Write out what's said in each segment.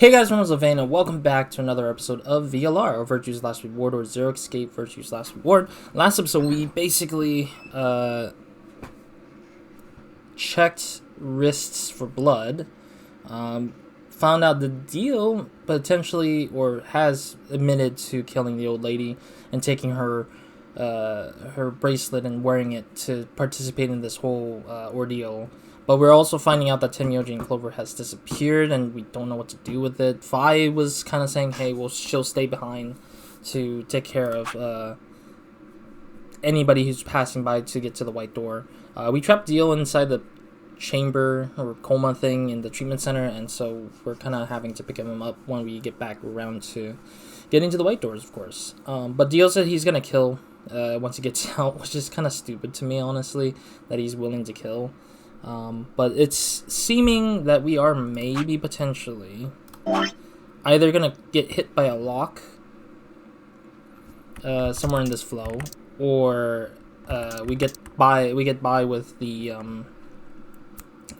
Hey guys, RozaldVaneGAME, and welcome back to another episode of VLR, or Virtue's Last Reward, or Zero Escape Virtue's Last Reward. Last episode, we basically checked wrists for blood, found out the deal potentially, or has admitted to killing the old lady and taking her her bracelet and wearing it to participate in this whole ordeal. But we're also finding out that Tenmyouji and Clover has disappeared, and we don't know what to do with it. Fi was kind of saying, hey, she'll stay behind to take care of anybody who's passing by to get to the white door. We trapped Deal inside the chamber or coma thing in the treatment center, and so we're kind of having to pick him up when we get back around to getting to the white doors, of course. But Deal said he's going to kill once he gets out, which is kind of stupid to me, honestly, that he's willing to kill. But it's seeming that we are maybe potentially either gonna get hit by a lock somewhere in this flow, or we get by with the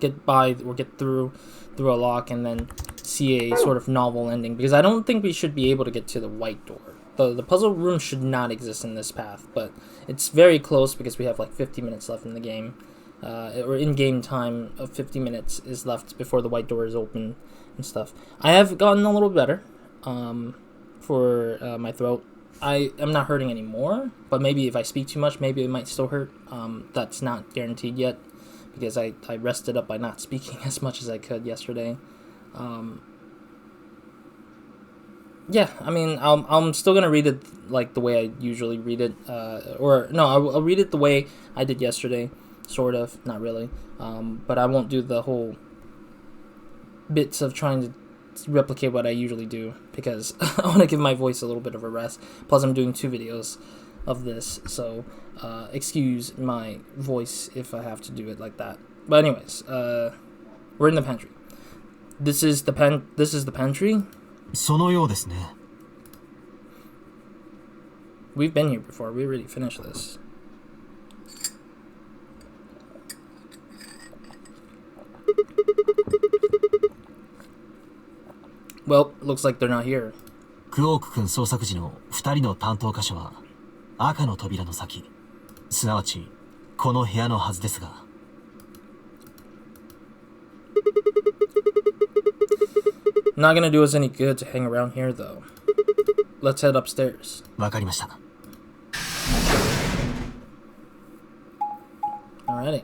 get through a lock and then see a sort of novel ending, because I don't think we should be able to get to the white door. The puzzle room should not exist in this path, but it's very close because we have like 50 minutes left in the game. Or in-game time of 50 minutes is left before the white door is open and stuff. I have gotten a little better for my throat. I am not hurting anymore, but maybe if I speak too much, maybe it might still hurt. That's not guaranteed yet, because I rested up by not speaking as much as I could yesterday. Yeah, I mean, I'm still gonna read it like the way I usually read it, or no, I'll read it the way I did yesterday. Sort of, not really, but I won't do the whole bits of trying to replicate what I usually do, because I want to give my voice a little bit of a rest. Plus, I'm doing 2 videos of this, so excuse my voice if I have to do it like that. But anyways, we're in the pantry. This is the pantry. そのようですね。We've been here before. We already finished this. Well, looks like they're not here. クオーク君捜索時の2人の担当箇所は赤の扉の先、すなわちこの部屋のはずですが。Not gonna do us any good to hang around here, though. Let's head upstairs. わかりました。Alrighty.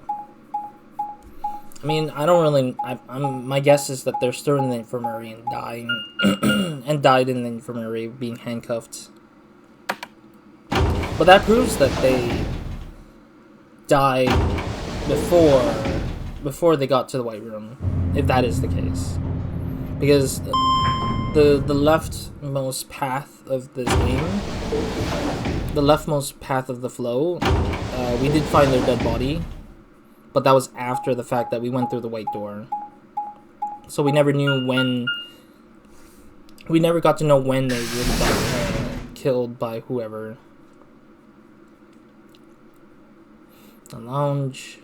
I mean, I don't really. My guess is that they're still in the infirmary and dying, and died in the infirmary, being handcuffed. But that proves that they died before they got to the white room, if that is the case, because the leftmost path of this game, the leftmost path of the flow, we did find their dead body. But that was after the fact that we went through the white door. So we never knew when... We never got to know when they really got killed by whoever. The lounge.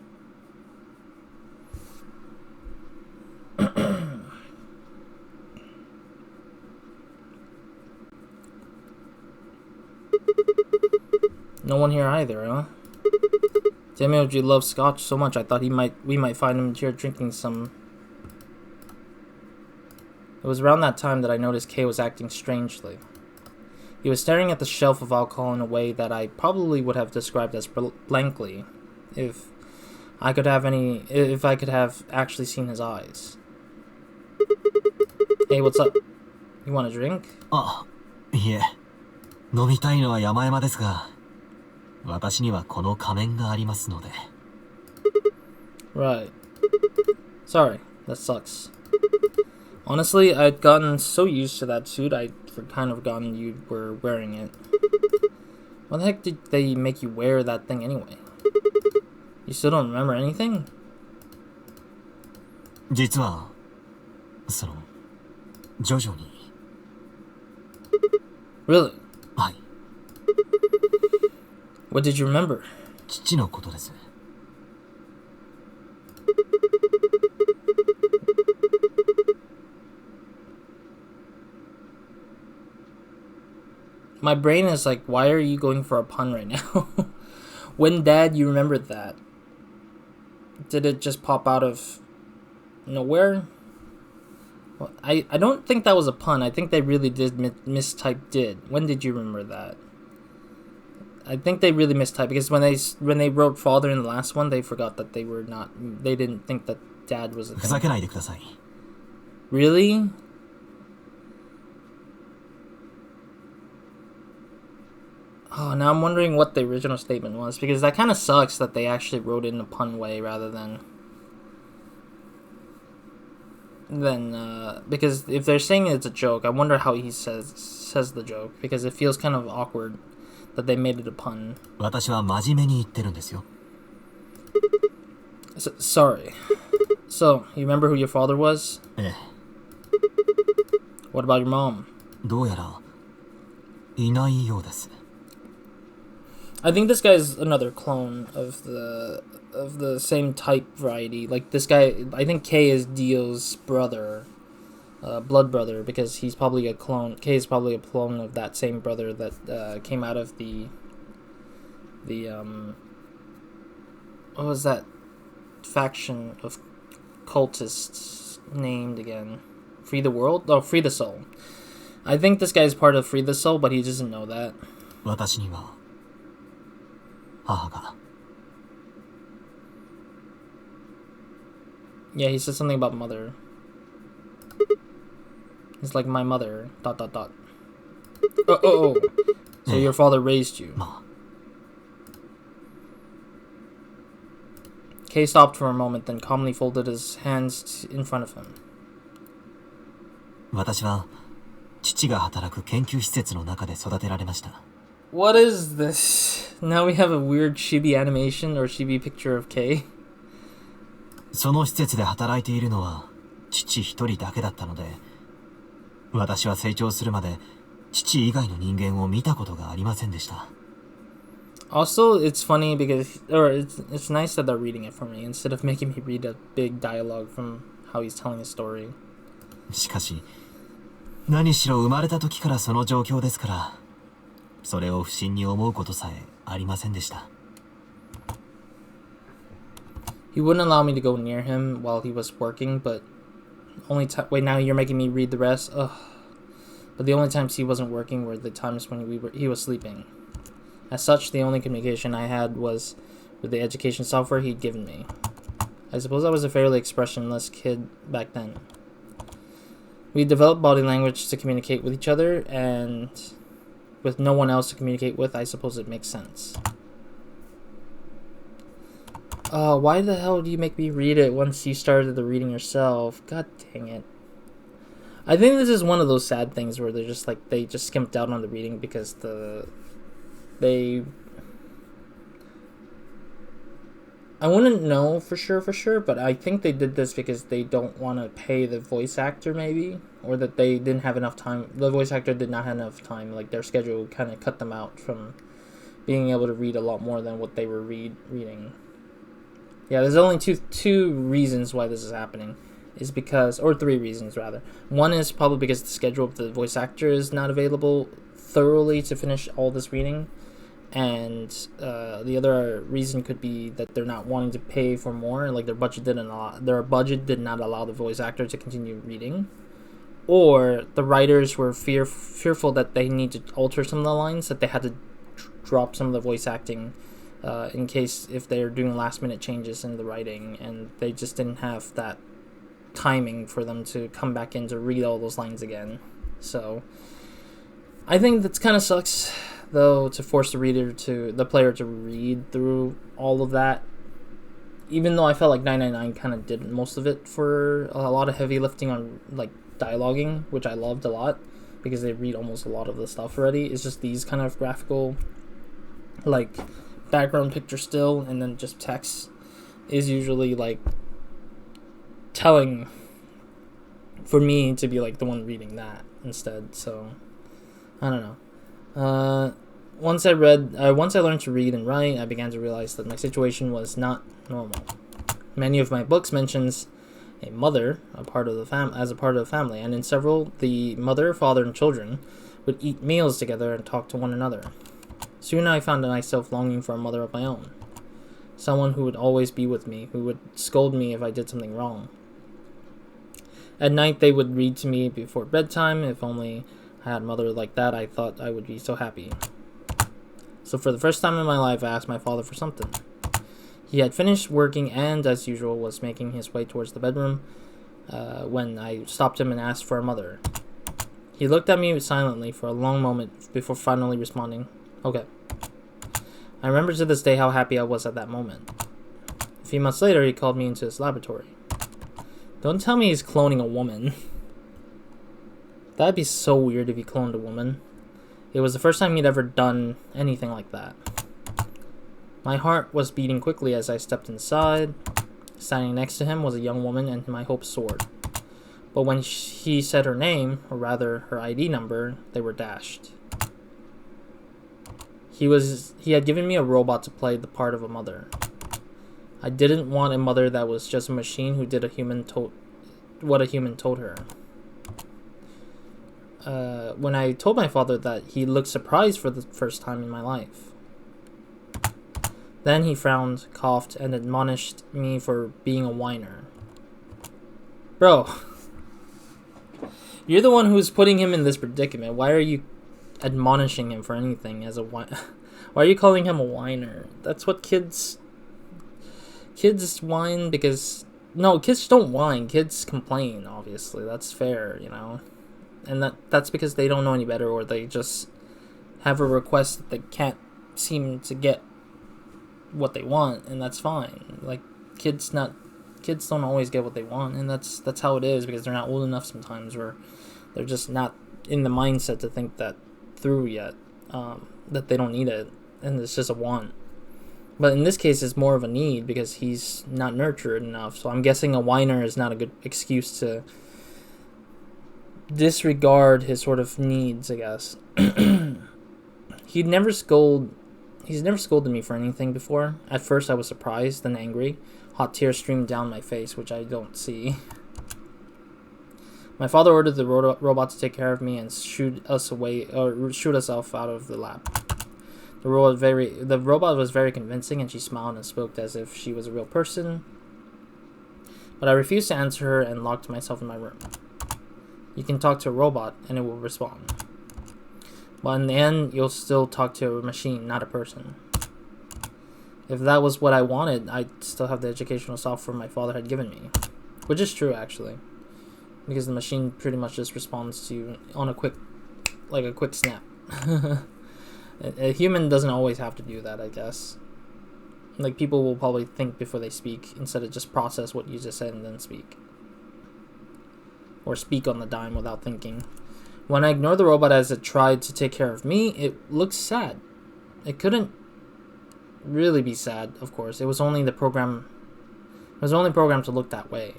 No one here either, huh? Tenmyouji loves scotch so much, I thought we might find him here drinking some. It was around that time that I noticed Kay was acting strangely. He was staring at the shelf of alcohol in a way that I probably would have described as blankly, if I could have actually seen his eyes. Hey, what's up? You want a drink? あ、いえ、飲みたいのは山々ですが。私にはこの仮面がありますので。Right. Sorry, that sucks. Honestly, I'd gotten so used to that suit, I'd kind of forgotten you were wearing it. Why the heck did they make you wear that thing anyway? You still don't remember anything? 実は、徐々に。Really? はい。What did you remember? 父のことです。my brain is like, why are you going for a pun right now? When dad, you remembered that? Did it just pop out of nowhere? Well, I don't think that was a pun. I think they really did mistype did. When did you remember that? I think they really mistyped because when they wrote father in the last one, they forgot that they didn't think that dad was a thing. ふざけないでください。 Really? Oh, now I'm wondering what the original statement was, because that kind of sucks that they actually wrote it in a pun way rather than because if they're saying it's a joke, I wonder how he says the joke, because it feels kind of awkward that they made it a pun. 私は真面目に言ってるんですよ。 Sorry. So, you remember who your father was? ええ。 What about your mom? どうやらいないようです。 I think this guy's another clone of the same type variety. Like this guy, I think K is Dio's brother, blood brother, because he's probably a clone. K is probably a clone of that same brother that came out of the what was that faction of cultists named again? Free the World? Oh, Free the Soul. I think this guy's part of Free the Soul, but he doesn't know that. 私には母が。 Yeah, he said something about mother. It's like my mother, ... Oh. So your father raised you. まあ、 Kay stopped for a moment, then calmly folded his hands in front of him. 私は父が働く研究施設の中で育てられました。 What is this? Now we have a weird chibi animation or chibi picture of Kay. その施設で働いているのは父一人だけだったので、私は成長するまで父以外の人間を見たことがありませんでした。 Also, it's funny because, or it's nice that they're reading it for me instead of making me read a big dialogue from how he's telling his story. しかし、何しろ生まれた時からその状況ですから、それを不審に思うことさえありませんでした。 He wouldn't allow me to go near him while he was working, but wait, now you're making me read the rest? Ugh. But the only times he wasn't working were the times when he was sleeping. As such, the only communication I had was with the education software he'd given me. I suppose I was a fairly expressionless kid back then. We developed body language to communicate with each other, and with no one else to communicate with, I suppose it makes sense. Why the hell do you make me read it once you started the reading yourself? God dang it. I think this is one of those sad things where they're just like, they just skimped out on the reading because I wouldn't know for sure, but I think they did this because they don't want to pay the voice actor, maybe, or that they didn't have enough time. The voice actor did not have enough time. Like, their schedule kind of cut them out from being able to read a lot more than what they were reading. Yeah, there's only two reasons why this is happening. Is because, or three reasons rather. One is probably because the schedule of the voice actor is not available thoroughly to finish all this reading. And the other reason could be that they're not wanting to pay for more, like their budget did not allow the voice actor to continue reading, or the writers were fearful that they need to alter some of the lines, that they had to drop some of the voice acting in case if they're doing last minute changes in the writing, and they just didn't have that timing for them to come back in to read all those lines again. So I think that kind of sucks, though, to force the player to read through all of that. Even though I felt like 999 kind of did most of it for a lot of heavy lifting on like dialoguing, which I loved a lot because they read almost a lot of the stuff already. It's just these kind of graphical, like background picture still, and then just text is usually like telling for me to be like the one reading that instead. So I don't know. Once I learned to read and write, I began to realize that my situation was not normal. Many of my books mentions a mother, as a part of the family, and in several, the mother, father, and children would eat meals together and talk to one another. Soon I found myself longing for a mother of my own. Someone who would always be with me, who would scold me if I did something wrong. At night they would read to me before bedtime. If only I had a mother like that, I thought I would be so happy. So for the first time in my life, I asked my father for something. He had finished working and, as usual, was making his way towards the bedroom when I stopped him and asked for a mother. He looked at me silently for a long moment before finally responding, "Okay." I remember to this day how happy I was at that moment. A few months later, he called me into his laboratory. Don't tell me he's cloning a woman. That'd be so weird if he cloned a woman. It was the first time he'd ever done anything like that. My heart was beating quickly as I stepped inside. Standing next to him was a young woman, and my hopes soared. But when he said her name, or rather her ID number, they were dashed. He had given me a robot to play the part of a mother. I didn't want a mother that was just a machine who did what a human told her. When I told my father that, he looked surprised for the first time in my life. Then he frowned, coughed, and admonished me for being a whiner. Bro, you're the one who's putting him in this predicament. Why are you admonishing him for anything as a whiner? Why are you calling him a whiner? That's what kids whine because... No, kids don't whine. Kids complain, obviously. That's fair, you know? And that's because they don't know any better, or they just have a request that they can't seem to get what they want, and that's fine. Like, kids don't always get what they want, and that's how it is, because they're not old enough sometimes, or they're just not in the mindset to think that through yet, that they don't need it, and it's just a want. But in this case, it's more of a need, because he's not nurtured enough, so I'm guessing a whiner is not a good excuse to disregard his sort of needs, I guess. He's never scolded me for anything before. At first I was surprised, then angry. Hot tears streamed down my face, which I don't see. My father ordered the robot to take care of me and shoot us off out of the lab. The robot was very convincing, and she smiled and spoke as if she was a real person. But I refused to answer her and locked myself in my room. You can talk to a robot and it will respond. But in the end, you'll still talk to a machine, not a person. If that was what I wanted, I'd still have the educational software my father had given me. Which is true, actually. Because the machine pretty much just responds to you on a quick snap. A human doesn't always have to do that, I guess. Like, people will probably think before they speak, instead of just process what you just said and then speak. Or speak on the dime without thinking. When I ignored the robot as it tried to take care of me, it looked sad. It couldn't really be sad, of course. It was only programmed to look that way.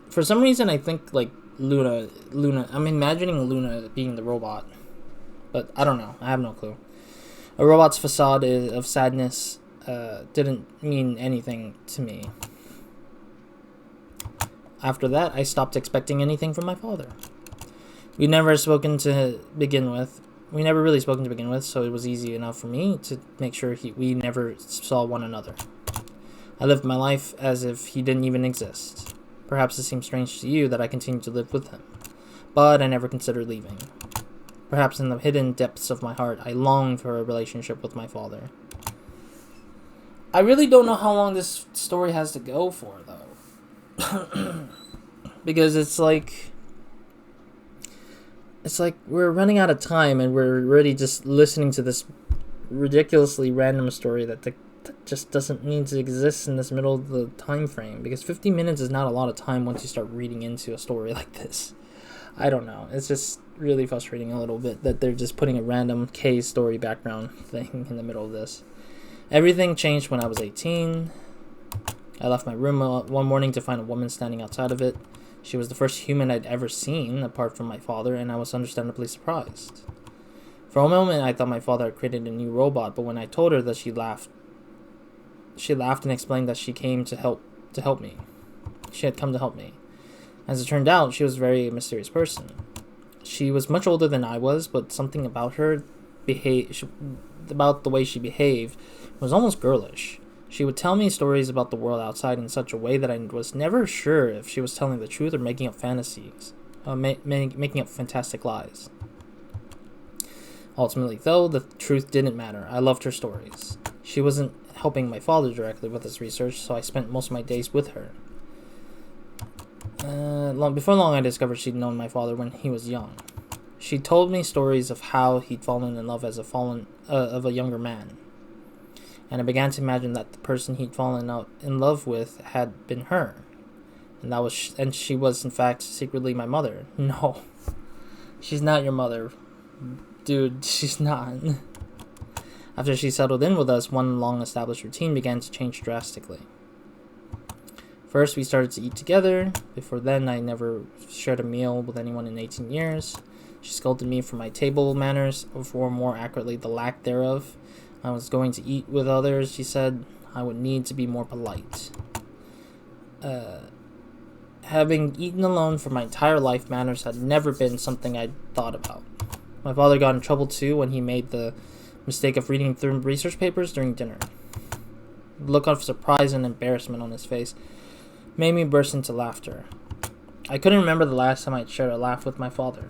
For some reason, I think, like, Luna, I'm imagining Luna being the robot. But I don't know. I have no clue. A robot's facade of sadness didn't mean anything to me. After that, I stopped expecting anything from my father. We never really spoken to begin with, so it was easy enough for me to make sure we never saw one another. I lived my life as if he didn't even exist. Perhaps it seems strange to you that I continued to live with him, but I never considered leaving. Perhaps in the hidden depths of my heart, I longed for a relationship with my father. I really don't know how long this story has to go for, though. Because it's like we're running out of time, and we're already just listening to this ridiculously random story that just doesn't need to exist in this middle of the time frame. Because 50 minutes is not a lot of time once you start reading into a story like this. I don't know. It's just really frustrating a little bit that they're just putting a random K story background thing in the middle of this. Everything changed when I was 18. I left my room one morning to find a woman standing outside of it. She was the first human I'd ever seen, apart from my father, and I was understandably surprised. For a moment, I thought my father had created a new robot, but when I told her that, she laughed and explained that she came to help to help me. She had come to help me. As it turned out, she was a very mysterious person. She was much older than I was, but something about her about the way she behaved was almost girlish. She would tell me stories about the world outside in such a way that I was never sure if she was telling the truth or making up fantasies, making up fantastic lies. Ultimately, though, the truth didn't matter. I loved her stories. She wasn't helping my father directly with his research, so I spent most of my days with her. Before long, I discovered she'd known my father when he was young. She told me stories of how he'd fallen in love as of a younger man, and I began to imagine that the person he'd fallen in love with had been her, and she was in fact secretly my mother. No, she's not your mother, dude. She's not. After she settled in with us, one long-established routine began to change drastically. First, we started to eat together. Before then, I never shared a meal with anyone in 18 years. She scolded me for my table manners, or more accurately, the lack thereof. I was going to eat with others, she said. I would need to be more polite. Having eaten alone for my entire life, manners had never been something I'd thought about. My father got in trouble too when he made the mistake of reading through research papers during dinner. The look of surprise and embarrassment on his face made me burst into laughter. I couldn't remember the last time I'd shared a laugh with my father.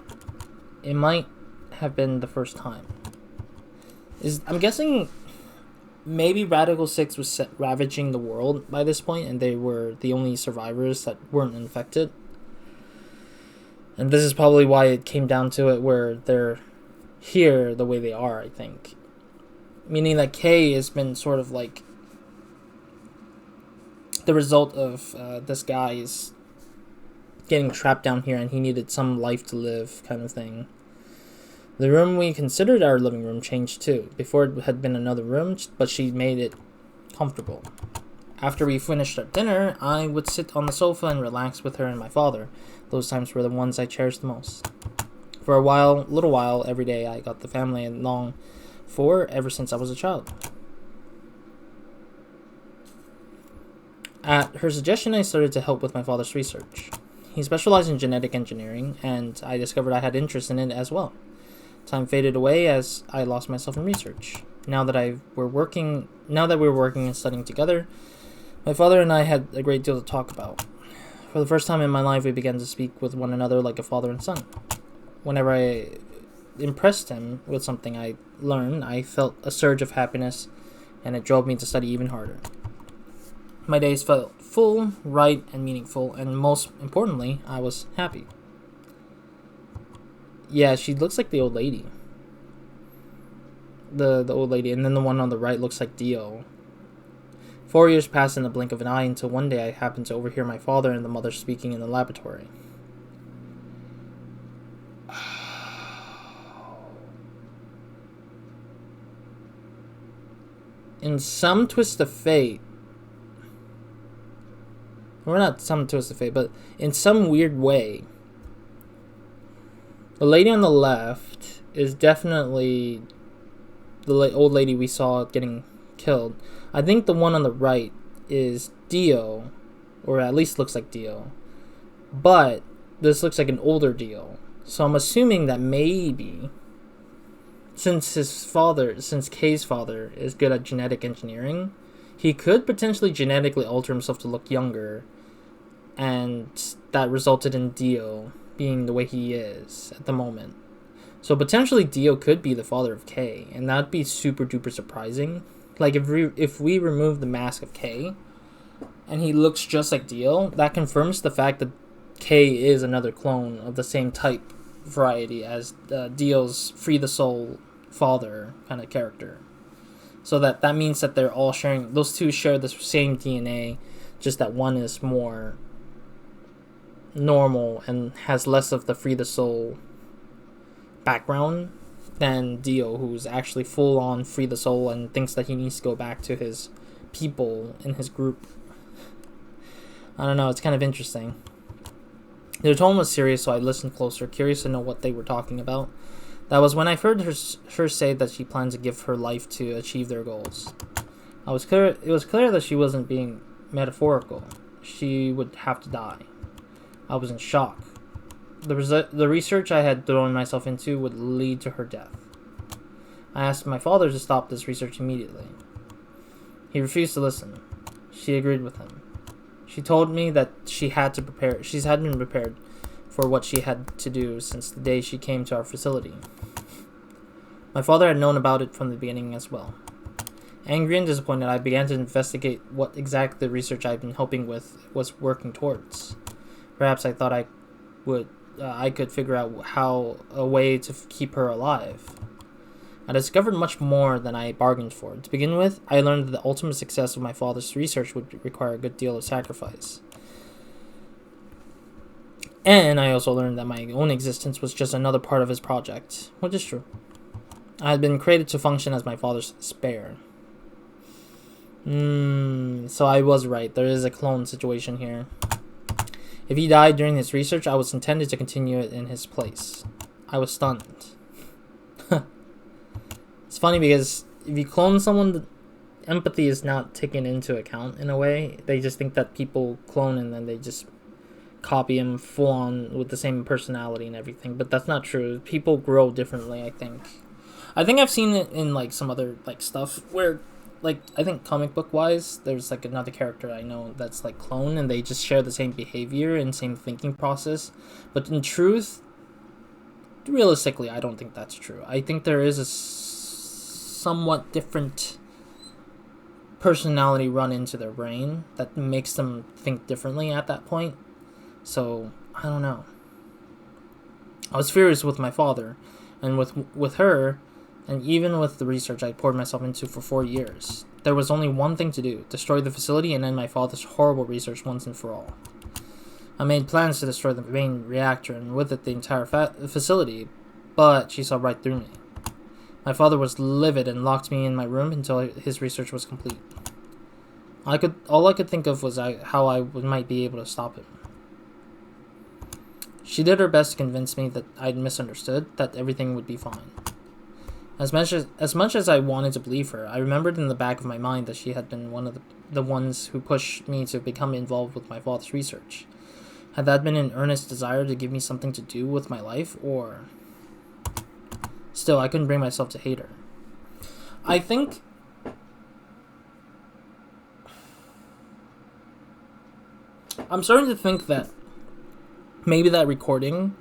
It might have been the first time. I'm guessing maybe Radical 6 was ravaging the world by this point, and they were the only survivors that weren't infected. And this is probably why it came down to it where they're here the way they are, I think. Meaning that K has been sort of like the result of this guy's getting trapped down here and he needed some life to live kind of thing. The room we considered our living room changed too. Before it had been another room, but she made it comfortable. After we finished our dinner, I would sit on the sofa and relax with her and my father. Those times were the ones I cherished the most. For a little while, every day I got the family I longed for ever since I was a child. At her suggestion, I started to help with my father's research. He specialized in genetic engineering, and I discovered I had interest in it as well. Time faded away as I lost myself in research. Now that we were working and studying together, my father and I had a great deal to talk about. For the first time in my life, we began to speak with one another like a father and son. Whenever I impressed him with something I learned, I felt a surge of happiness, and it drove me to study even harder. My days felt full, right, and meaningful, and most importantly, I was happy. Yeah, she looks like the old lady. The old lady, and then the one on the right looks like Dio. 4 years passed in the blink of an eye until one day I happened to overhear my father and the mother speaking in the laboratory. In some twist of fate, or not some twist of fate, but in some weird way, the lady on the left is definitely the old lady we saw getting killed. I think the one on the right is Dio, or at least looks like Dio, but this looks like an older Dio. So I'm assuming that maybe, since Kei's father is good at genetic engineering, he could potentially genetically alter himself to look younger, and that resulted in Dio being the way he is at the moment. So potentially Dio could be the father of Kei, and that'd be super duper surprising. Like if we remove the mask of Kei and he looks just like Dio, that confirms the fact that Kei is another clone of the same type variety as Dio's Free the Soul father kind of character. So that means that they're all sharing, those two share the same DNA, just that one is more normal and has less of the Free the Soul background than Dio, who's actually full on Free the Soul and thinks that he needs to go back to his people in his group. I don't know, it's kind of interesting. Their tone was serious, so I listened closer, curious to know what they were talking about. That was when I heard her say that she planned to give her life to achieve their goals. It was clear that she wasn't being metaphorical. she would have to die. I was in shock. The research I had thrown myself into would lead to her death. I asked my father to stop this research immediately. He refused to listen. She agreed with him. She told me that she had been prepared for what she had to do since the day she came to our facility. My father had known about it from the beginning as well. Angry and disappointed, I began to investigate what exactly the research I'd been helping with was working towards. Perhaps I thought I could figure out a way to keep her alive. I discovered much more than I bargained for. To begin with, I learned that the ultimate success of my father's research would require a good deal of sacrifice. And I also learned that my own existence was just another part of his project, which is true. I had been created to function as my father's spare. So I was right. There is a clone situation here. If he died during his research, I was intended to continue it in his place. I was stunned. It's funny because if you clone someone, the empathy is not taken into account in a way. They just think that people clone and then they just copy him full on with the same personality and everything. But that's not true. People grow differently, I think. I think I've seen it in like some other like stuff where, like, I think comic book wise, there's like another character I know that's like clone and they just share the same behavior and same thinking process. But in truth, realistically, I don't think that's true. I think there is a somewhat different personality run into their brain that makes them think differently at that point. So, I don't know. I was furious with my father and with her, and even with the research I poured myself into for 4 years. There was only one thing to do: destroy the facility and end my father's horrible research once and for all. I made plans to destroy the main reactor and with it the entire facility, but she saw right through me. My father was livid and locked me in my room until his research was complete. All I could think of was how I might be able to stop him. She did her best to convince me that I'd misunderstood, that everything would be fine. As much as I wanted to believe her, I remembered in the back of my mind that she had been one of the ones who pushed me to become involved with my father's research. Had that been an earnest desire to give me something to do with my life, or... Still, I couldn't bring myself to hate her. I think... I'm starting to think that maybe that recording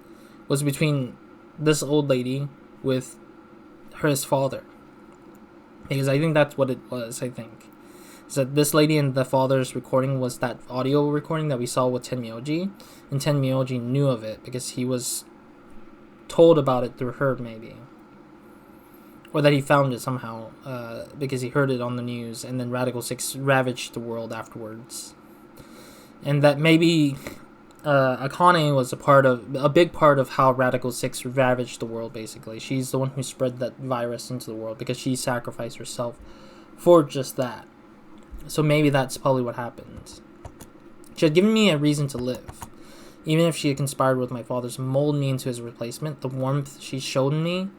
was between this old lady with his father. Because I think that's what it was, I think. Is that this lady and the father's recording was that audio recording that we saw with Tenmyouji. And Tenmyouji knew of it because he was told about it through her, maybe. Or that he found it somehow, because he heard it on the news, and then Radical 6 ravaged the world afterwards. And that maybe Akane was a big part of how Radical 6 ravaged the world, basically. She's the one who spread that virus into the world, because she sacrificed herself for just that. So maybe that's probably what happened. She had given me a reason to live. Even if she had conspired with my father to mold me into his replacement, the warmth she showed me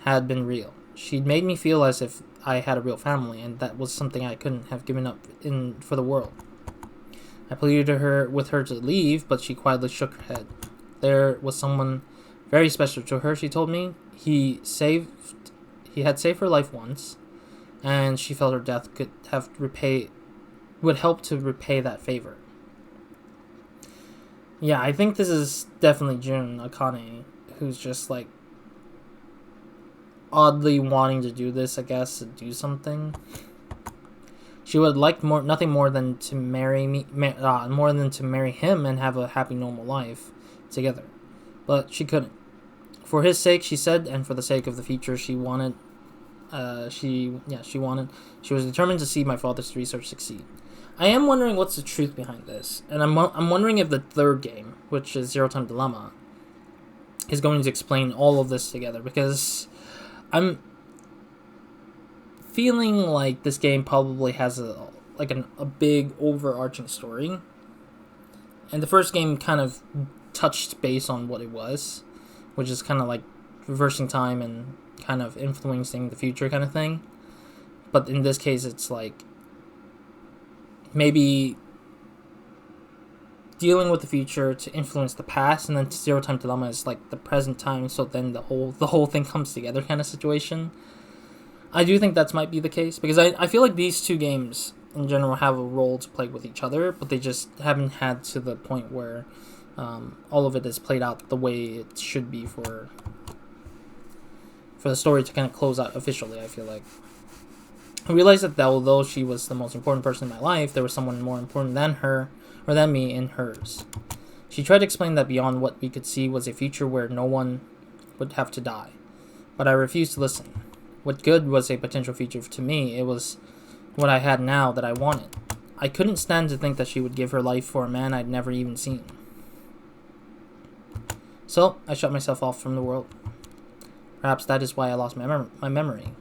had been real. She'd made me feel as if I had a real family, and that was something I couldn't have given up for the world. I pleaded with her to leave, but she quietly shook her head. There was someone very special to her, she told me. He had saved her life once, and she felt her death would help to repay that favor. Yeah, I think this is definitely Jun Akane, who's just like oddly wanting to do this, I guess, to do something. She would like nothing more than to marry him and have a happy, normal life together. But she couldn't. For his sake, she said, and for the sake of the future she wanted, she was determined to see my father's research succeed. I am wondering what's the truth behind this, and I'm wondering if the third game, which is Zero Time Dilemma, is going to explain all of this together, because I'm feeling like this game probably has a big overarching story, and the first game kind of touched base on what it was, which is kind of like reversing time and kind of influencing the future kind of thing. But in this case, it's like maybe dealing with the future to influence the past, and then Zero Time Dilemma is like the present time, so then the whole thing comes together kind of situation. I do think that might be the case, because I feel like these two games in general have a role to play with each other, but they just haven't had to the point where all of it is played out the way it should be for the story to kind of close out officially, I feel like. I realized that although she was the most important person in my life, there was someone more important than her, or than me, in hers. She tried to explain that beyond what we could see was a future where no one would have to die. But I refused to listen. What good was a potential future to me? It was what I had now that I wanted. I couldn't stand to think that she would give her life for a man I'd never even seen. So, I shut myself off from the world. Perhaps that is why I lost my memory.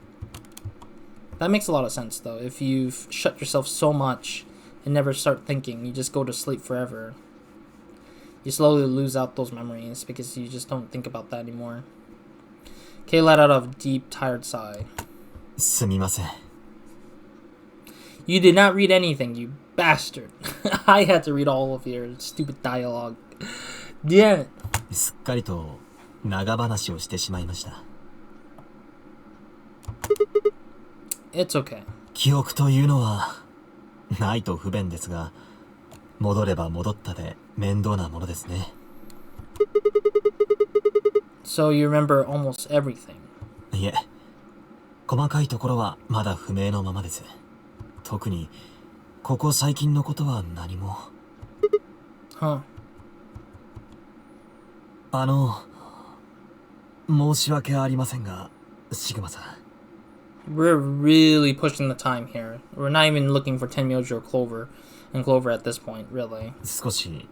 That makes a lot of sense, though. If you've shut yourself so much and never start thinking, you just go to sleep forever. You slowly lose out those memories because you just don't think about that anymore. Kay let out a deep, tired sigh. すみません。 You did not read anything, you bastard. I had to read all of your stupid dialogue. Damn it. すっかりと長話をしてしまいました。 It's okay. 記憶というのはないと不便ですが、戻れば戻ったで面倒なものですね。 So you remember almost everything. いえ、細かいところはまだ不明のままです。特にここ最近のことは何も。Huh. 申し訳ありませんが、シグマさん。 We're really pushing the time here. We're not even looking for Tenmyouji or Clover and Clover at this point, really. 少し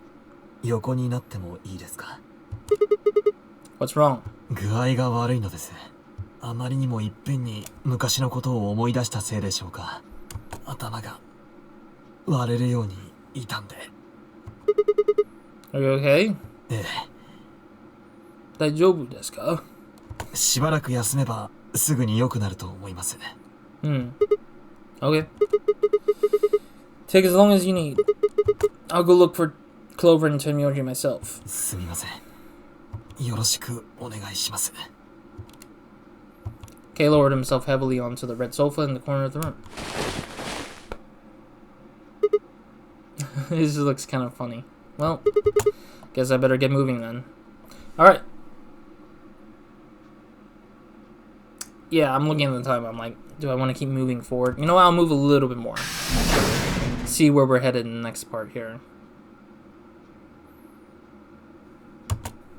横になってもいいですか？ What's wrong? 具合が悪いのです。あまりにもいっぺんに昔のことを思い出したせいでしょうか。頭が割れるように痛んで。 Are you okay? ええ。大丈夫ですか? しばらく休めばすぐに良くなると思います。Okay. Take as long as you need. I'll go look for Clover and Tenmyouji myself. すみません。よろしくお願いします。 Kay lowered himself heavily onto the red sofa in the corner of the room. This looks kind of funny. Well, guess I better get moving then. Alright. Yeah, I'm looking at the time. I'm like, do I want to keep moving forward? You know what? I'll move a little bit more. See where we're headed in the next part here.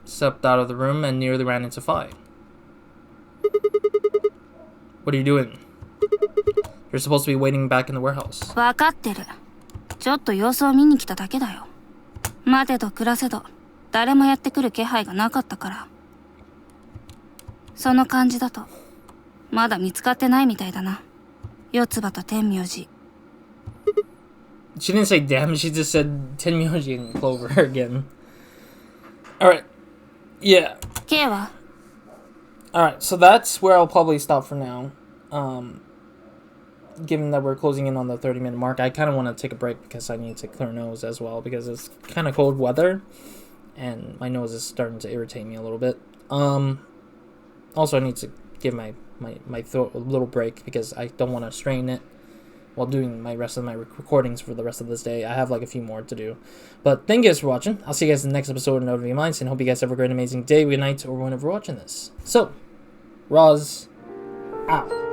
Stepped out of the room and nearly ran into Fi. What are you doing? You're supposed to be waiting back in the warehouse. わかってる。ちょっと様子を見に来ただけだよ。待てど暮らせど、誰もやってくる気配がなかったから。その感じだと、まだ見つかってないみたいだな。四つ葉と天明寺。She didn't say damn, she just said Tenmyouji and Clover again. Alright. Yeah. Kは? Alright, so that's where I'll probably stop for now. Given that we're closing in on the 30-minute mark, I kind of want to take a break because I need to clear a nose as well because it's kind of cold weather and my nose is starting to irritate me a little bit. Also, I need to give my throat a little break because I don't want to strain it while doing my rest of my recordings for the rest of this day. I have like a few more to do. But thank you guys for watching. I'll see you guys in the next episode of RozaldVaneGAME Minds and hope you guys have a great, amazing day, good night, or whenever watching this. So, Roz out.